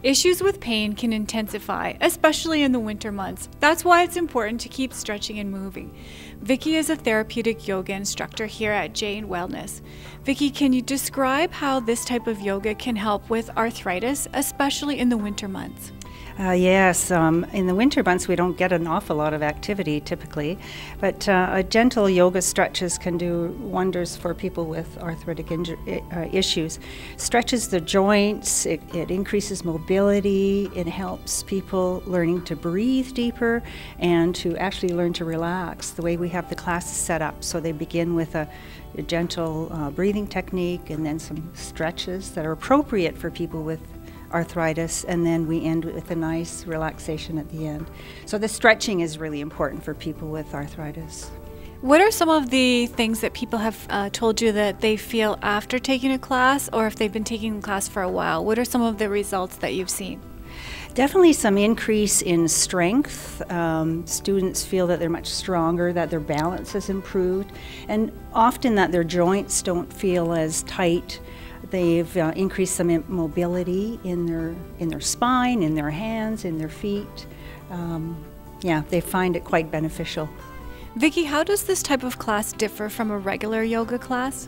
Issues with pain can intensify, especially in the winter months. That's why it's important to keep stretching and moving. Vicki is a therapeutic yoga instructor here at Jade Wellness. Vicki, can you describe how this type of yoga can help with arthritis, especially in the winter months? Yes, in the winter months we don't get an awful lot of activity typically, but gentle yoga stretches can do wonders for people with arthritic issues. Stretches the joints, it increases mobility, it helps people learning to breathe deeper and to actually learn to relax. The way we have the classes set up, so they begin with a gentle breathing technique and then some stretches that are appropriate for people with arthritis, and then we end with a nice relaxation at the end. So the stretching is really important for people with arthritis. What are some of the things that people have told you that they feel after taking a class, or if they've been taking a class for a while? What are some of the results that you've seen? Definitely some increase in strength. Students feel that they're much stronger, that their balance has improved, and often that their joints don't feel as tight. They've increased some mobility in their spine, in their hands, in their feet. Yeah, they find it quite beneficial. Vicki, how does this type of class differ from a regular yoga class?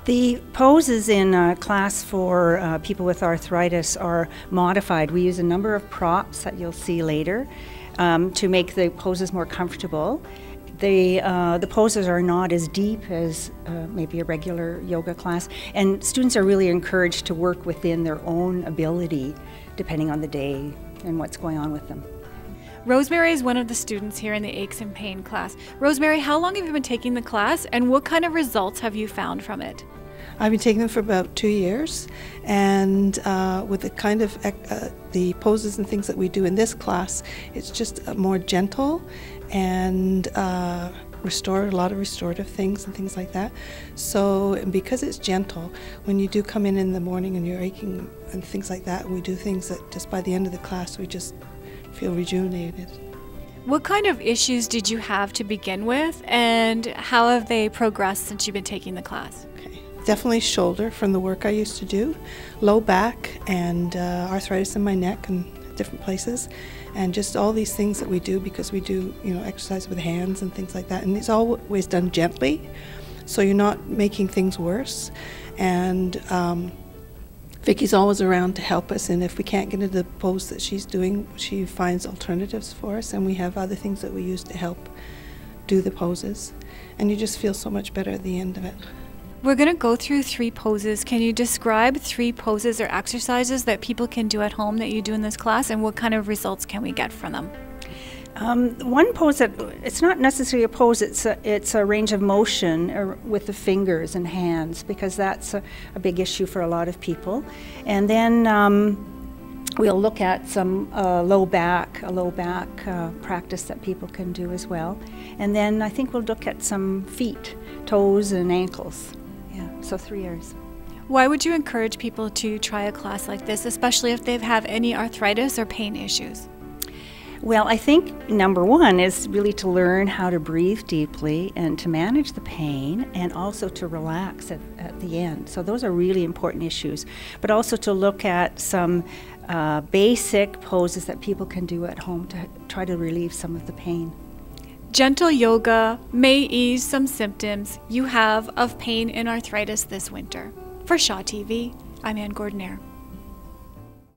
The poses in a class for people with arthritis are modified. We use a number of props that you'll see later to make the poses more comfortable. The poses are not as deep as maybe a regular yoga class, and students are really encouraged to work within their own ability depending on the day and what's going on with them. Rosemary is one of the students here in the Aches and Pain class. Rosemary, how long have you been taking the class, and what kind of results have you found from it? I've been taking them for about 2 years, and with the kind of the poses and things that we do in this class, it's just more gentle and a lot of restorative things and things like that. So because it's gentle, when you do come in the morning and you're aching and things like that, we do things that just by the end of the class we just feel rejuvenated. What kind of issues did you have to begin with, and how have they progressed since you've been taking the class? Okay. Definitely shoulder from the work I used to do, low back, and arthritis in my neck and different places, and just all these things that we do because we do, exercise with hands and things like that, and it's always done gently, so you're not making things worse. And Vicki's always around to help us, and if we can't get into the pose that she's doing, she finds alternatives for us, and we have other things that we use to help do the poses, and you just feel so much better at the end of it. We're going to go through 3 poses. Can you describe 3 poses or exercises that people can do at home that you do in this class, and what kind of results can we get from them? One pose that, it's not necessarily a pose, it's a range of motion with the fingers and hands, because that's a big issue for a lot of people. And then we'll look at some low back practice that people can do as well. And then I think we'll look at some feet, toes and ankles. Yeah, so 3 areas. Why would you encourage people to try a class like this, especially if they have any arthritis or pain issues? Well, I think number one is really to learn how to breathe deeply and to manage the pain, and also to relax at the end. So those are really important issues. But also to look at some basic poses that people can do at home to try to relieve some of the pain. Gentle yoga may ease some symptoms you have of pain and arthritis this winter. For Shaw TV, I'm Gordanier.